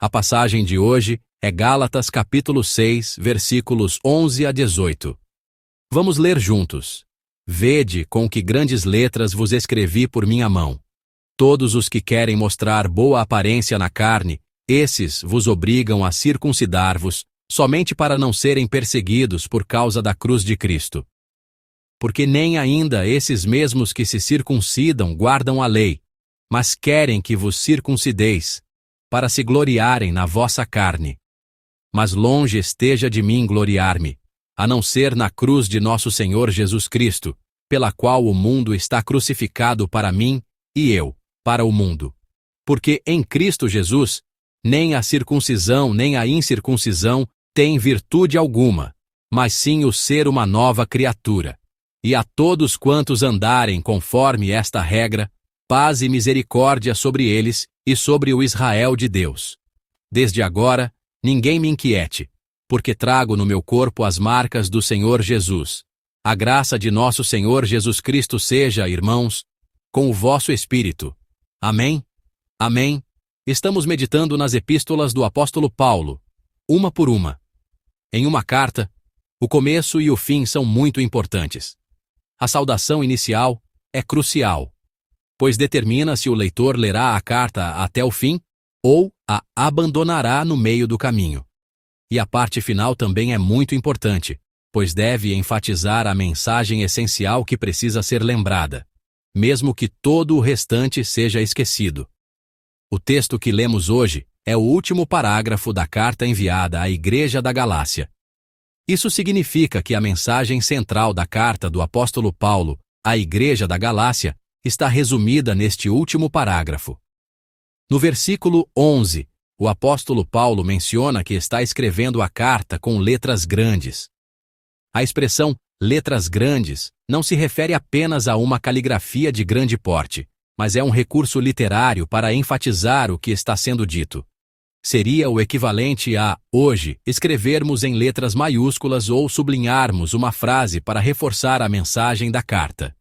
A passagem de hoje é Gálatas capítulo 6, versículos 11 a 18. Vamos ler juntos. Vede com que grandes letras vos escrevi por minha mão. Todos os que querem mostrar boa aparência na carne, esses vos obrigam a circuncidar-vos, somente para não serem perseguidos por causa da cruz de Cristo. Porque nem ainda esses mesmos que se circuncidam guardam a lei, mas querem que vos circuncideis, para se gloriarem na vossa carne. Mas longe esteja de mim gloriar-me, a não ser na cruz de nosso Senhor Jesus Cristo, pela qual o mundo está crucificado para mim e eu, para o mundo. Porque em Cristo Jesus, nem a circuncisão nem a incircuncisão têm virtude alguma, mas sim o ser uma nova criatura. E a todos quantos andarem conforme esta regra, paz e misericórdia sobre eles e sobre o Israel de Deus. Desde agora, ninguém me inquiete, porque trago no meu corpo as marcas do Senhor Jesus. A graça de nosso Senhor Jesus Cristo seja, irmãos, com o vosso espírito. Amém? Amém. Estamos meditando nas epístolas do apóstolo Paulo, uma por uma. Em uma carta, o começo e o fim são muito importantes. A saudação inicial é crucial, pois determina se o leitor lerá a carta até o fim ou a abandonará no meio do caminho. E a parte final também é muito importante, pois deve enfatizar a mensagem essencial que precisa ser lembrada, mesmo que todo o restante seja esquecido. O texto que lemos hoje é o último parágrafo da carta enviada à Igreja da Galácia. Isso significa que a mensagem central da carta do apóstolo Paulo à Igreja da Galácia está resumida neste último parágrafo. No versículo 11, o apóstolo Paulo menciona que está escrevendo a carta com letras grandes. A expressão letras grandes não se refere apenas a uma caligrafia de grande porte, mas é um recurso literário para enfatizar o que está sendo dito. Seria o equivalente a, hoje, escrevermos em letras maiúsculas ou sublinharmos uma frase para reforçar a mensagem da carta.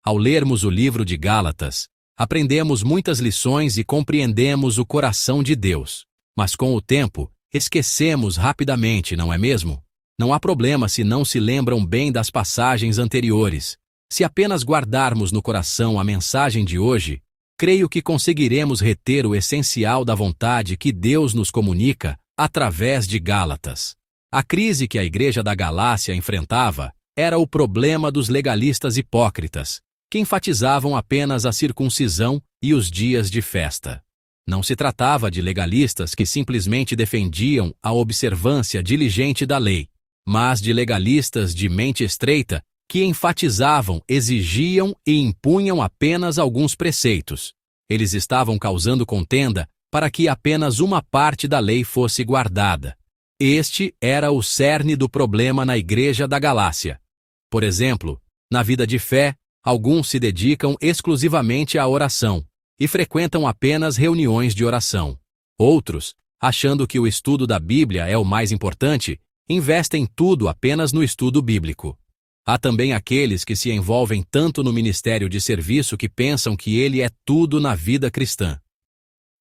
Ao lermos o livro de Gálatas, aprendemos muitas lições e compreendemos o coração de Deus. Mas com o tempo, esquecemos rapidamente, não é mesmo? Não há problema se não se lembram bem das passagens anteriores. Se apenas guardarmos no coração a mensagem de hoje, creio que conseguiremos reter o essencial da vontade que Deus nos comunica através de Gálatas. A crise que a Igreja da Galácia enfrentava era o problema dos legalistas hipócritas, que enfatizavam apenas a circuncisão e os dias de festa. Não se tratava de legalistas que simplesmente defendiam a observância diligente da lei, mas de legalistas de mente estreita que enfatizavam, exigiam e impunham apenas alguns preceitos. Eles estavam causando contenda para que apenas uma parte da lei fosse guardada. Este era o cerne do problema na Igreja da Galácia. Por exemplo, na vida de fé, alguns se dedicam exclusivamente à oração e frequentam apenas reuniões de oração. Outros, achando que o estudo da Bíblia é o mais importante, investem tudo apenas no estudo bíblico. Há também aqueles que se envolvem tanto no ministério de serviço que pensam que ele é tudo na vida cristã.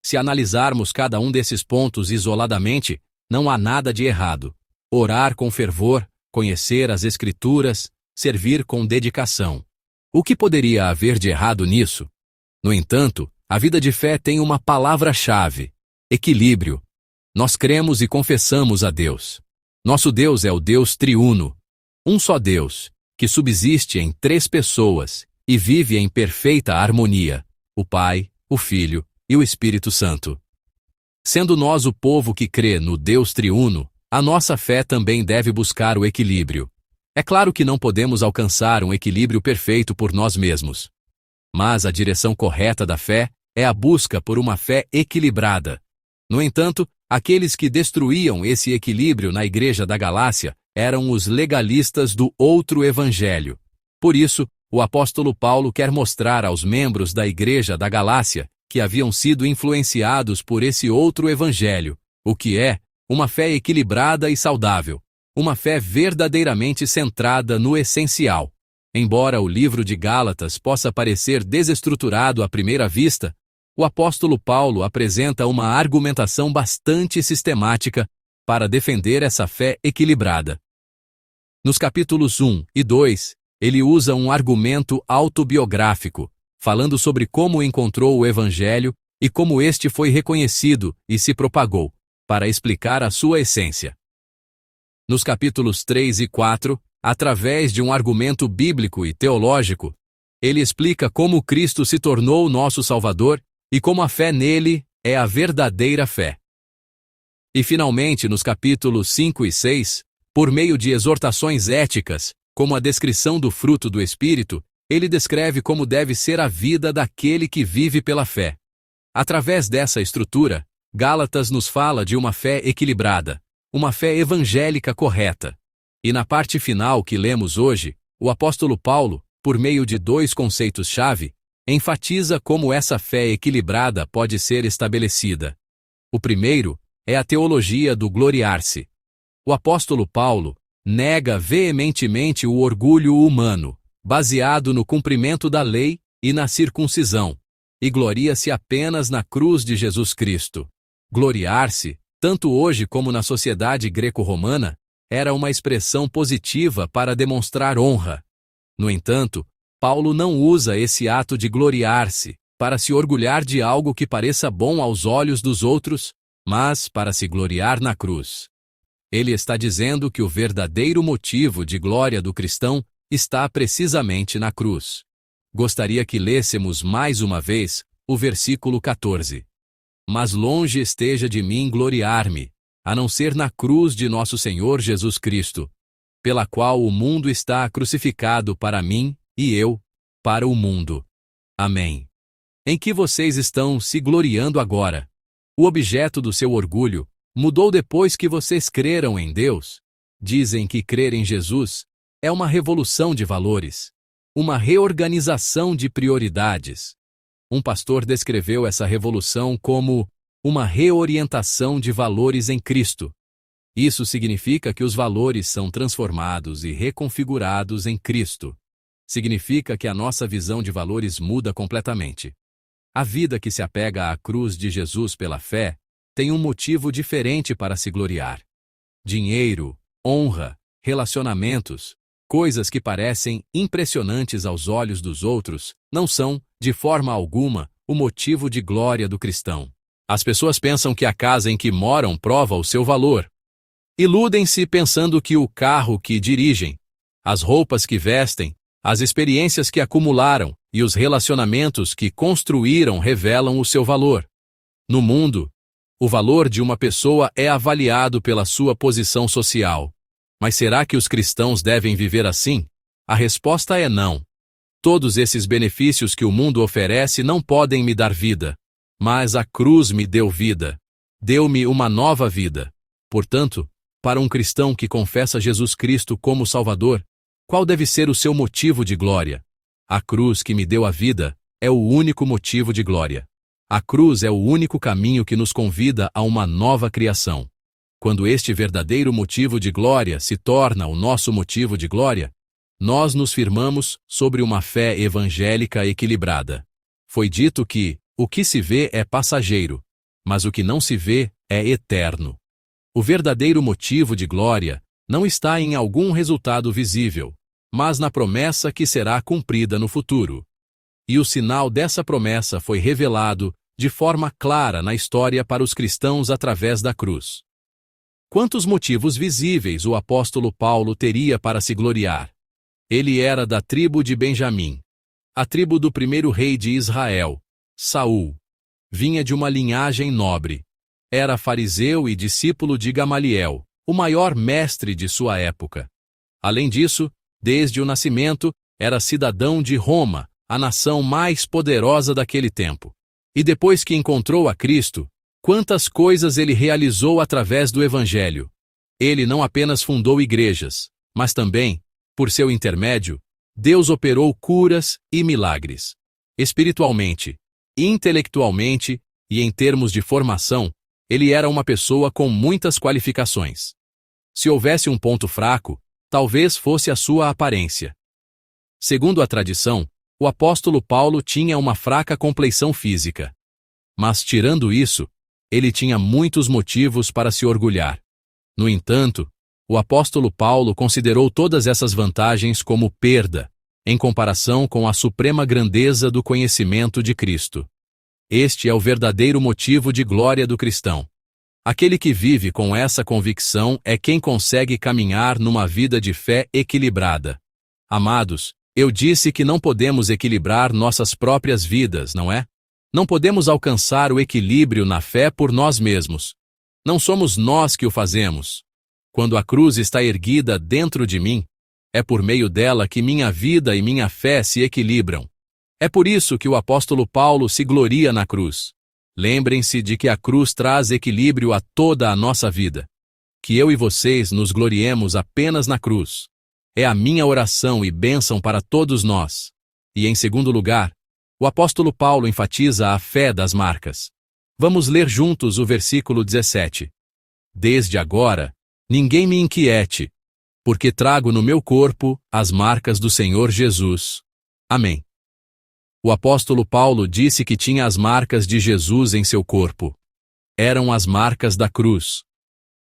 Se analisarmos cada um desses pontos isoladamente, não há nada de errado. Orar com fervor, conhecer as Escrituras, servir com dedicação. O que poderia haver de errado nisso? No entanto, a vida de fé tem uma palavra-chave: equilíbrio. Nós cremos e confessamos a Deus. Nosso Deus é o Deus triuno, um só Deus, que subsiste em 3 pessoas e vive em perfeita harmonia: o Pai, o Filho e o Espírito Santo. Sendo nós o povo que crê no Deus triuno, a nossa fé também deve buscar o equilíbrio. É claro que não podemos alcançar um equilíbrio perfeito por nós mesmos. Mas a direção correta da fé é a busca por uma fé equilibrada. No entanto, aqueles que destruíam esse equilíbrio na Igreja da Galácia eram os legalistas do outro evangelho. Por isso, o apóstolo Paulo quer mostrar aos membros da Igreja da Galácia que haviam sido influenciados por esse outro evangelho, o que é uma fé equilibrada e saudável, uma fé verdadeiramente centrada no essencial. Embora o livro de Gálatas possa parecer desestruturado à primeira vista, O apóstolo Paulo apresenta uma argumentação bastante sistemática para defender essa fé equilibrada. Nos capítulos 1 e 2, ele usa um argumento autobiográfico, falando sobre como encontrou o Evangelho e como este foi reconhecido e se propagou, para explicar a sua essência. Nos capítulos 3 e 4, através de um argumento bíblico e teológico, ele explica como Cristo se tornou nosso Salvador e como a fé nele é a verdadeira fé. E finalmente, nos capítulos 5 e 6, por meio de exortações éticas, como a descrição do fruto do Espírito, ele descreve como deve ser a vida daquele que vive pela fé. Através dessa estrutura, Gálatas nos fala de uma fé equilibrada, uma fé evangélica correta. E na parte final que lemos hoje, o apóstolo Paulo, por meio de dois conceitos-chave, enfatiza como essa fé equilibrada pode ser estabelecida. O primeiro é a teologia do gloriar-se. O apóstolo Paulo nega veementemente o orgulho humano, baseado no cumprimento da lei e na circuncisão, e gloria-se apenas na cruz de Jesus Cristo. Gloriar-se, tanto hoje como na sociedade greco-romana, era uma expressão positiva para demonstrar honra. No entanto, Paulo não usa esse ato de gloriar-se para se orgulhar de algo que pareça bom aos olhos dos outros, mas para se gloriar na cruz. Ele está dizendo que o verdadeiro motivo de glória do cristão está precisamente na cruz. Gostaria que lêssemos mais uma vez o versículo 14. Mas longe esteja de mim gloriar-me, a não ser na cruz de nosso Senhor Jesus Cristo, pela qual o mundo está crucificado para mim e eu para o mundo. Amém. Em que vocês estão se gloriando agora? O objeto do seu orgulho mudou depois que vocês creram em Deus? Dizem que crer em Jesus é uma revolução de valores, uma reorganização de prioridades. Um pastor descreveu essa revolução como uma reorientação de valores em Cristo. Isso significa que os valores são transformados e reconfigurados em Cristo. Significa que a nossa visão de valores muda completamente. A vida que se apega à cruz de Jesus pela fé tem um motivo diferente para se gloriar. Dinheiro, honra, relacionamentos, coisas que parecem impressionantes aos olhos dos outros, não são, de forma alguma, o motivo de glória do cristão. As pessoas pensam que a casa em que moram prova o seu valor. Iludem-se pensando que o carro que dirigem, as roupas que vestem, as experiências que acumularam e os relacionamentos que construíram revelam o seu valor. No mundo, o valor de uma pessoa é avaliado pela sua posição social. Mas será que os cristãos devem viver assim? A resposta é não. Todos esses benefícios que o mundo oferece não podem me dar vida. Mas a cruz me deu vida. Deu-me uma nova vida. Portanto, para um cristão que confessa Jesus Cristo como Salvador, qual deve ser o seu motivo de glória? A cruz que me deu a vida é o único motivo de glória. A cruz é o único caminho que nos convida a uma nova criação. Quando este verdadeiro motivo de glória se torna o nosso motivo de glória, nós nos firmamos sobre uma fé evangélica equilibrada. Foi dito que o que se vê é passageiro, mas o que não se vê é eterno. O verdadeiro motivo de glória não está em algum resultado visível, mas na promessa que será cumprida no futuro. E o sinal dessa promessa foi revelado de forma clara na história para os cristãos através da cruz. Quantos motivos visíveis o apóstolo Paulo teria para se gloriar? Ele era da tribo de Benjamim, a tribo do primeiro rei de Israel, Saul. Vinha de uma linhagem nobre. Era fariseu e discípulo de Gamaliel, o maior mestre de sua época. Além disso, desde o nascimento, era cidadão de Roma, a nação mais poderosa daquele tempo. E depois que encontrou a Cristo, quantas coisas ele realizou através do Evangelho. Ele não apenas fundou igrejas, mas também, por seu intermédio, Deus operou curas e milagres. Espiritualmente, intelectualmente e em termos de formação, ele era uma pessoa com muitas qualificações. Se houvesse um ponto fraco, talvez fosse a sua aparência. Segundo a tradição, o apóstolo Paulo tinha uma fraca compleição física. Mas, tirando isso, ele tinha muitos motivos para se orgulhar. No entanto, o apóstolo Paulo considerou todas essas vantagens como perda, em comparação com a suprema grandeza do conhecimento de Cristo. Este é o verdadeiro motivo de glória do cristão. Aquele que vive com essa convicção é quem consegue caminhar numa vida de fé equilibrada. Amados, eu disse que não podemos equilibrar nossas próprias vidas, não é? Não podemos alcançar o equilíbrio na fé por nós mesmos. Não somos nós que o fazemos. Quando a cruz está erguida dentro de mim, é por meio dela que minha vida e minha fé se equilibram. É por isso que o apóstolo Paulo se gloria na cruz. Lembrem-se de que a cruz traz equilíbrio a toda a nossa vida. Que eu e vocês nos gloriemos apenas na cruz. É a minha oração e bênção para todos nós. E em segundo lugar, o apóstolo Paulo enfatiza a fé das marcas. Vamos ler juntos o versículo 17. Desde agora, ninguém me inquiete, porque trago no meu corpo as marcas do Senhor Jesus. Amém. O apóstolo Paulo disse que tinha as marcas de Jesus em seu corpo. Eram as marcas da cruz.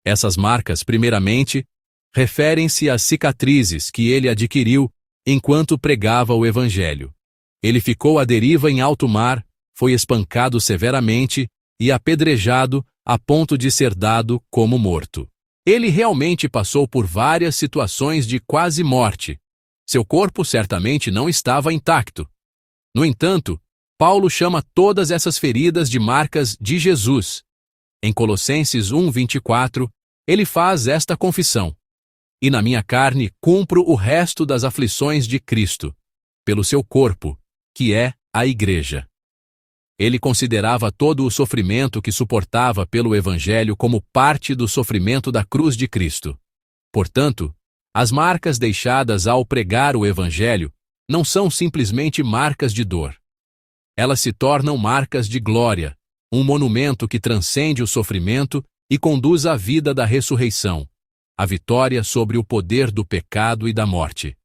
Essas marcas, primeiramente, referem-se às cicatrizes que ele adquiriu enquanto pregava o Evangelho. Ele ficou à deriva em alto mar, foi espancado severamente e apedrejado a ponto de ser dado como morto. Ele realmente passou por várias situações de quase morte. Seu corpo certamente não estava intacto. No entanto, Paulo chama todas essas feridas de marcas de Jesus. Em Colossenses 1:24, ele faz esta confissão: E na minha carne cumpro o resto das aflições de Cristo, pelo seu corpo, que é a Igreja. Ele considerava todo o sofrimento que suportava pelo Evangelho como parte do sofrimento da cruz de Cristo. Portanto, as marcas deixadas ao pregar o Evangelho não são simplesmente marcas de dor. Elas se tornam marcas de glória, um monumento que transcende o sofrimento e conduz à vida da ressurreição, a vitória sobre o poder do pecado e da morte.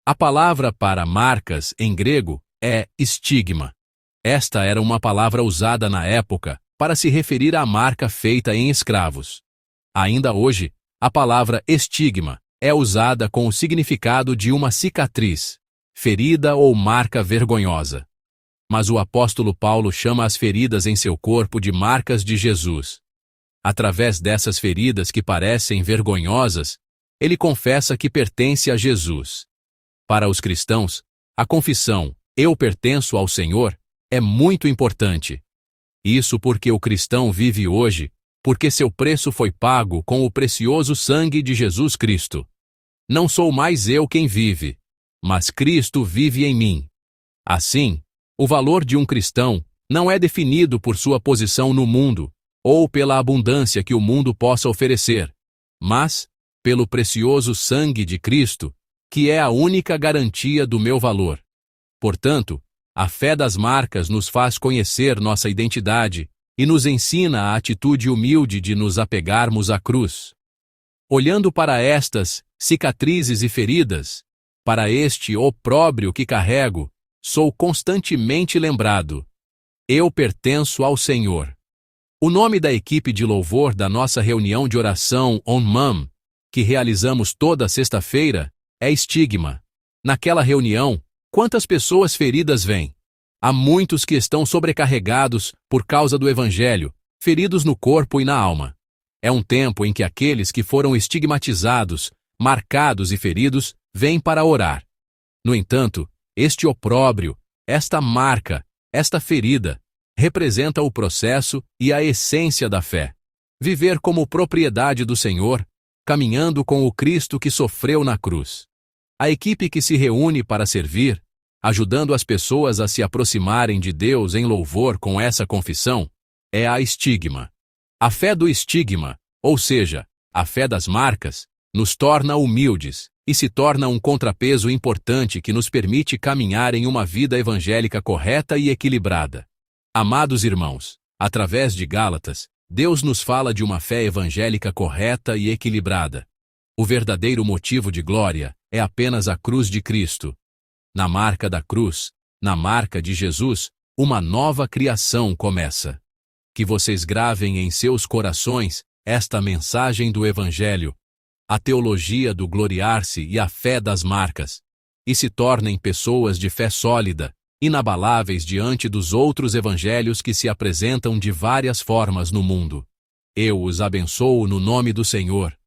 A palavra para marcas, em grego, é estigma. Esta era uma palavra usada na época para se referir à marca feita em escravos. Ainda hoje, a palavra estigma é usada com o significado de uma cicatriz, ferida ou marca vergonhosa. Mas o apóstolo Paulo chama as feridas em seu corpo de marcas de Jesus. Através dessas feridas que parecem vergonhosas, ele confessa que pertence a Jesus. Para os cristãos, a confissão "Eu pertenço ao Senhor" é muito importante. Isso porque o cristão vive hoje, porque seu preço foi pago com o precioso sangue de Jesus Cristo. Não sou mais eu quem vive, mas Cristo vive em mim. Assim, o valor de um cristão não é definido por sua posição no mundo ou pela abundância que o mundo possa oferecer, mas pelo precioso sangue de Cristo, que é a única garantia do meu valor. Portanto, a fé das marcas nos faz conhecer nossa identidade e nos ensina a atitude humilde de nos apegarmos à cruz. Olhando para estas cicatrizes e feridas, para este opróbrio que carrego, sou constantemente lembrado: eu pertenço ao Senhor. O nome da equipe de louvor da nossa reunião de oração On-Mam, que realizamos toda sexta-feira, é Estigma. Naquela reunião, quantas pessoas feridas vêm? Há muitos que estão sobrecarregados por causa do Evangelho, feridos no corpo e na alma. É um tempo em que aqueles que foram estigmatizados, marcados e feridos, vêm para orar. No entanto, este opróbrio, esta marca, esta ferida, representa o processo e a essência da fé. Viver como propriedade do Senhor, caminhando com o Cristo que sofreu na cruz. A equipe que se reúne para servir, ajudando as pessoas a se aproximarem de Deus em louvor com essa confissão, é a Estigma. A fé do Estigma, ou seja, a fé das marcas, nos torna humildes e se torna um contrapeso importante que nos permite caminhar em uma vida evangélica correta e equilibrada. Amados irmãos, através de Gálatas, Deus nos fala de uma fé evangélica correta e equilibrada. O verdadeiro motivo de glória é apenas a cruz de Cristo. Na marca da cruz, na marca de Jesus, Uma nova criação começa. Que vocês gravem em seus corações esta mensagem do Evangelho, a teologia do gloriar-se e a fé das marcas, e se tornem pessoas de fé sólida, inabaláveis diante dos outros evangelhos que se apresentam de várias formas no mundo. Eu os abençoo no nome do Senhor.